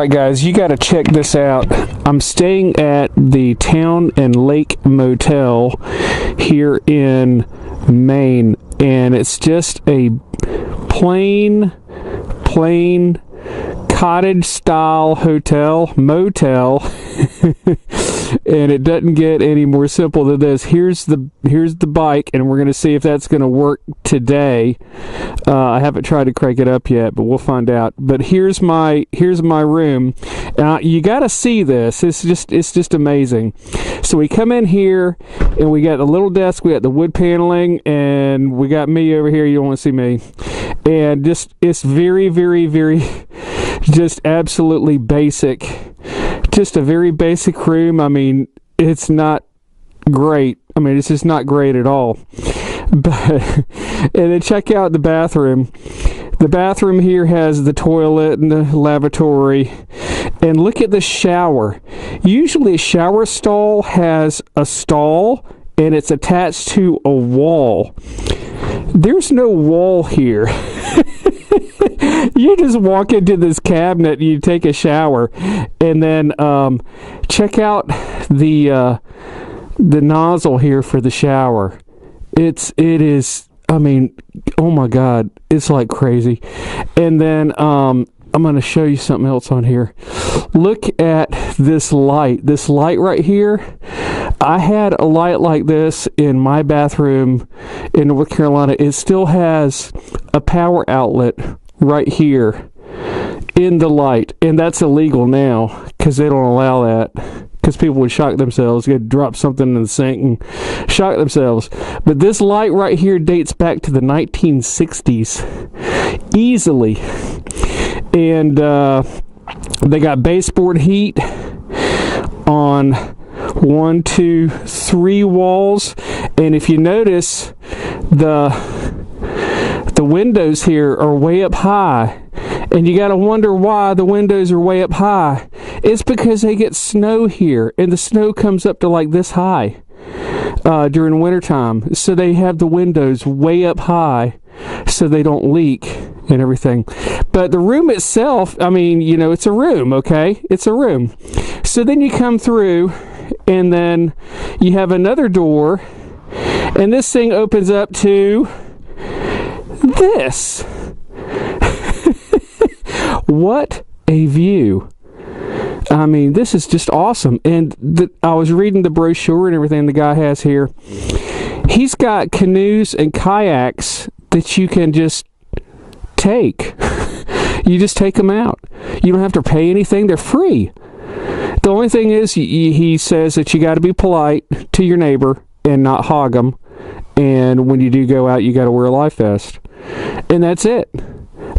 Alright guys, you gotta check this out. I'm staying at the Town and Lake Motel here in Maine, and it's just a plain cottage style motel and it doesn't get any more simple than this. Here's the bike, and we're gonna see if that's gonna work today. I haven't tried to crank it up yet, but we'll find out. But here's my room. You gotta see this. It's just amazing. So we come in here and we got the little desk, we got the wood paneling, and we got me over here. You don't want to see me. And it's very just absolutely basic. Just a very basic room. I mean, it's not great. I mean, it's just not great at all. But and then check out the bathroom. The bathroom here has the toilet and the lavatory. And look at the shower. Usually a shower stall has a stall and it's attached to a wall. There's no wall here. You just walk into this cabinet and you take a shower, and then check out the nozzle here for the shower. It is, I mean, oh my God, it's like crazy. And then I'm going to show you something else on here. Look at this light right here. I had a light like this in my bathroom in North Carolina. It still has a power outlet right here in the light, and that's illegal now because they don't allow that, because people would shock themselves, they'd drop something in the sink and shock themselves. But this light right here dates back to the 1960s easily. And they got baseboard heat on 1, 2, 3 walls, and if you notice, the windows here are way up high, and you gotta wonder why the windows are way up high. It's because they get snow here, and the snow comes up to like this high during wintertime, so they have the windows way up high so they don't leak and everything. But the room itself, I mean, you know, it's a room, okay? It's a room. So then you come through, and then you have another door, and this thing opens up to this. What a view. I mean, this is just awesome. And I was reading the brochure and everything the guy has here. He's got canoes and kayaks that you can just take. You just take them out. You don't have to pay anything. They're free. The only thing is, he says that you got to be polite to your neighbor and not hog them. And when you do go out, you got to wear a life vest. And that's it.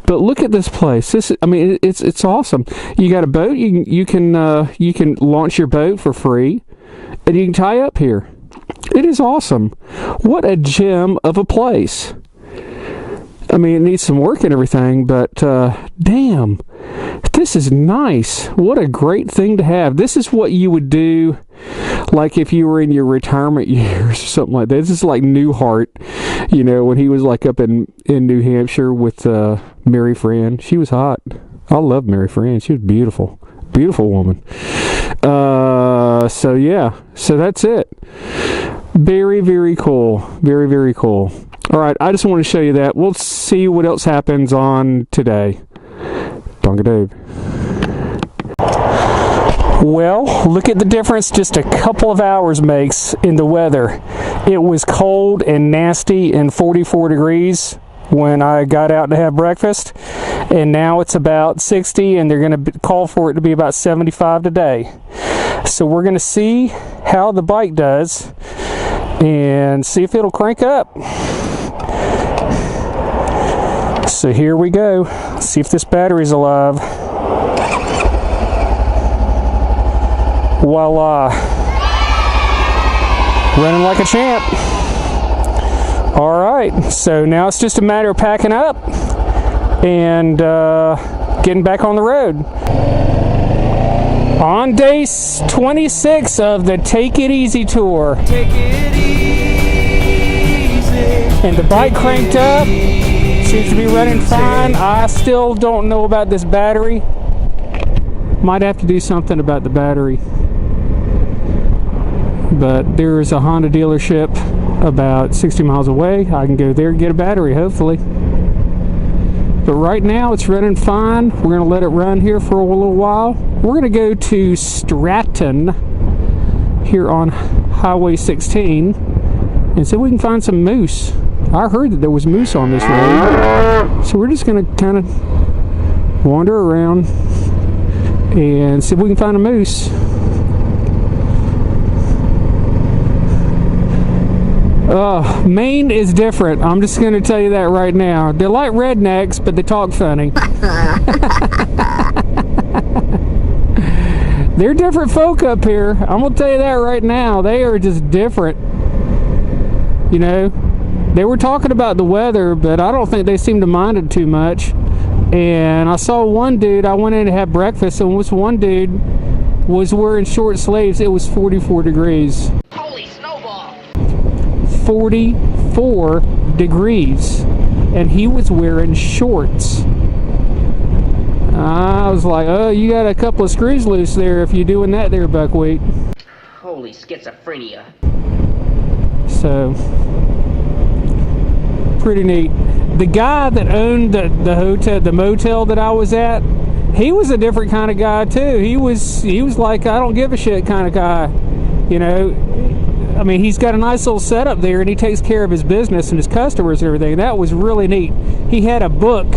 But look at this place. I mean, it's awesome. You got a boat. You can launch your boat for free, and you can tie up here. It is awesome. What a gem of a place. I mean, it needs some work and everything, but damn, this is nice. What a great thing to have. This is what you would do, like if you were in your retirement years or something like that. This is like Newhart, you know, when he was like up in New Hampshire with Mary Fran. She was hot. I love Mary Fran. She was beautiful. Beautiful woman. So yeah, so that's it. Very, very cool. Very, very cool. All right, I just want to show you that. We'll see what else happens on today. Donga Dave. Well, look at the difference just a couple of hours makes in the weather. It was cold and nasty and 44 degrees when I got out to have breakfast, and now it's about 60, and they're going to call for it to be about 75 today. So we're going to see how the bike does and see if it'll crank up. So here we go. Let's see if this battery's alive. Voila. Running like a champ. Alright, so now it's just a matter of packing up and getting back on the road. On day 26 of the Take It Easy tour. Take it easy. And the bike cranked up. Seems to be running fine. I still don't know about this battery. Might have to do something about the battery. But there is a Honda dealership about 60 miles away. I can go there and get a battery, hopefully. But right now it's running fine. We're going to let it run here for a little while. We're going to go to Stratton here on Highway 16 and see if we can find some moose. I heard that there was moose on this road. So we're just going to kind of wander around and see if we can find a moose. Maine is different. I'm just going to tell you that right now. They're like rednecks, but they talk funny. They're different folk up here. I'm going to tell you that right now. They are just different. You know, they were talking about the weather, but I don't think they seem to mind it too much. And I saw one dude, I went in to have breakfast, and this one dude was wearing short sleeves. It was 44 degrees. 44 degrees, and he was wearing shorts. I was like, oh, you got a couple of screws loose there if you're doing that there, Buckwheat. Holy schizophrenia. So, pretty neat. The guy that owned the hotel, the motel that I was at, he was a different kind of guy too. He was like, I don't give a shit kind of guy, you know. I mean, he's got a nice little setup there, and he takes care of his business and his customers and everything. That was really neat. He had a book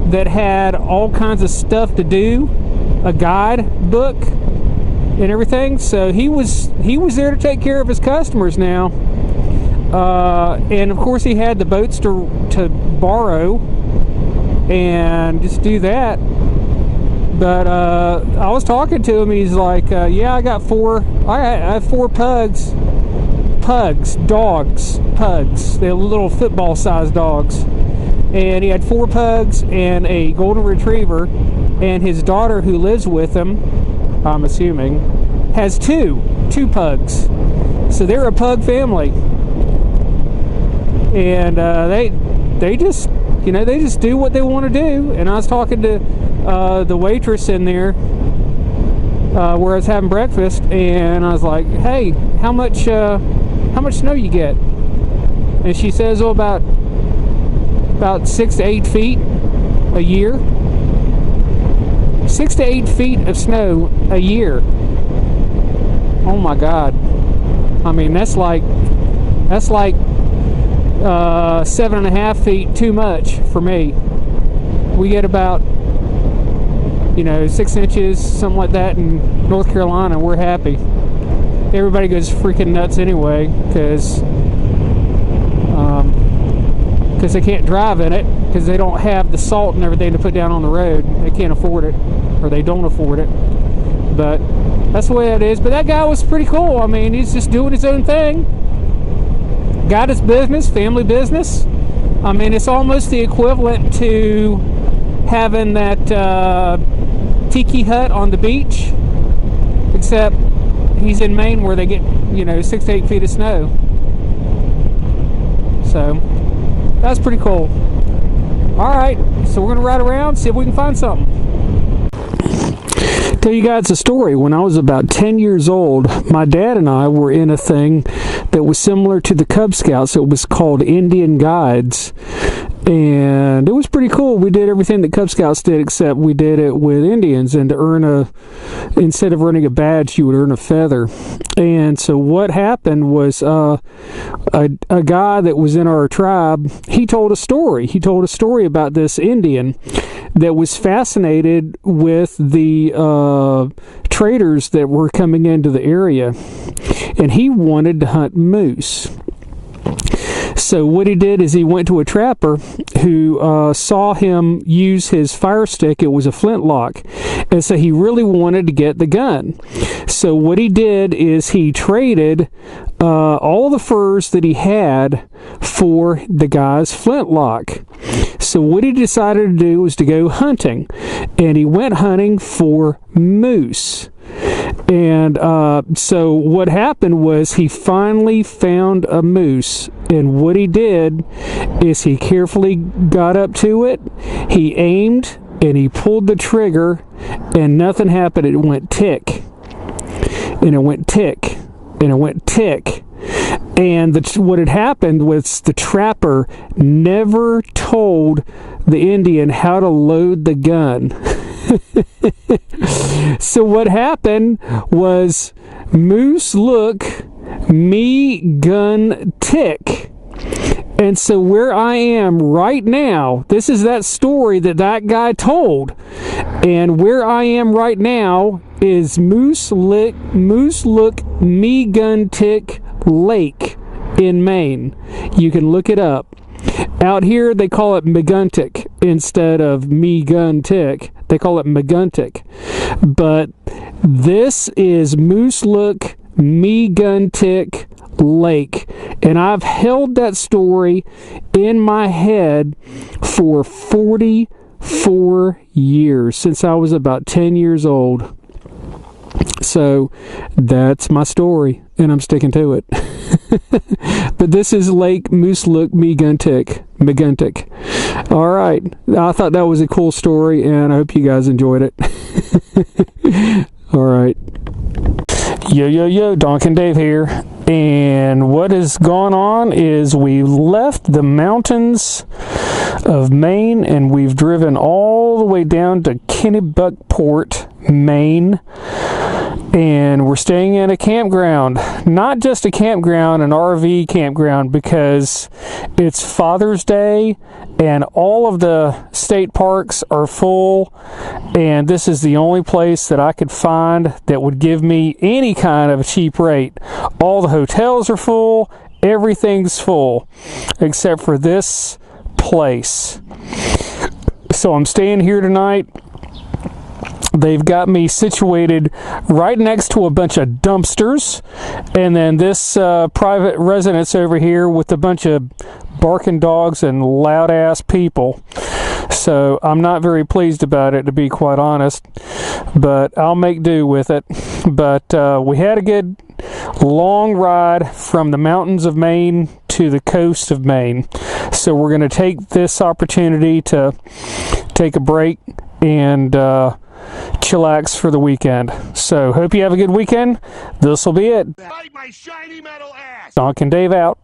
that had all kinds of stuff to do, a guide book and everything. So he was there to take care of his customers now. And of course, he had the boats to borrow and just do that. But I was talking to him, and he's like, yeah, I have 4 pugs. Dogs. They're little football-sized dogs. And he had 4 pugs and a golden retriever, and his daughter, who lives with him, I'm assuming, has two pugs. So they're a pug family. And they just, you know, they just do what they want to do. And I was talking to the waitress in there where I was having breakfast, and I was like, hey, how much snow you get? And she says, oh, about 6 to 8 feet a year. 6 to 8 feet of snow a year. Oh my God. I mean, that's like 7.5 feet too much for me. We get about, you know, 6 inches, something like that in North Carolina. We're happy. Everybody goes freaking nuts anyway, because they can't drive in it, because they don't have the salt and everything to put down on the road. They can't afford it, or they don't afford it. But that's the way it is. But that guy was pretty cool. I mean, he's just doing his own thing. Got his business, family business. I mean, it's almost the equivalent to having that tiki hut on the beach, except he's in Maine, where they get, you know, 6 to 8 feet of snow. So that's pretty cool. Alright, so we're going to ride around, see if we can find something. Tell you guys a story. When I was about 10 years old, my dad and I were in a thing that was similar to the Cub Scouts. It was called Indian Guides. And it was pretty cool. We did everything that Cub Scouts did, except we did it with Indians. And to earn instead of earning a badge, you would earn a feather. And so what happened was a guy that was in our tribe, he told a story. He told a story about this Indian that was fascinated with the traders that were coming into the area. And he wanted to hunt moose. So what he did is he went to a trapper who saw him use his fire stick. It was a flintlock. And so he really wanted to get the gun. So what he did is he traded all the furs that he had for the guy's flintlock. So what he decided to do was to go hunting. And he went hunting for moose. And so what happened was he finally found a moose, and what he did is he carefully got up to it, he aimed and he pulled the trigger, and nothing happened. It went tick, and it went tick, and it went tick. And what had happened was the trapper never told the Indian how to load the gun. So what happened was, Moose look, me gun tick. And so where I am right now, this is that story that guy told. And where I am right now is Moose Look Me Gun Tick Lake in Maine. You can look it up. Out here they call it Meguntic instead of Me Gun Tick. They call it Meguntic. But this is Moose Look Me Gun Tick Lake, and I've held that story in my head for 44 years, since I was about 10 years old. So that's my story, and I'm sticking to it. But this is Lake Moose Look Meguntic. All right, I thought that was a cool story, and I hope you guys enjoyed it. All right. Yo, Donkin Dave here. And what has gone on is we left the mountains of Maine and we've driven all the way down to Kennebunkport, Maine. And we're staying in a campground. Not just a campground, an RV campground, because it's Father's Day and all of the state parks are full, and this is the only place that I could find that would give me any kind of a cheap rate. All the hotels are full, everything's full, except for this place. So I'm staying here tonight. They've got me situated right next to a bunch of dumpsters, and then this private residence over here with a bunch of barking dogs and loud ass people. So I'm not very pleased about it, to be quite honest, but I'll make do with it. But we had a good long ride from the mountains of Maine to the coast of Maine. So we're going to take this opportunity to take a break and chillax for the weekend. So hope you have a good weekend. This will be it. Bite my shiny metal ass. Donkin Dave out.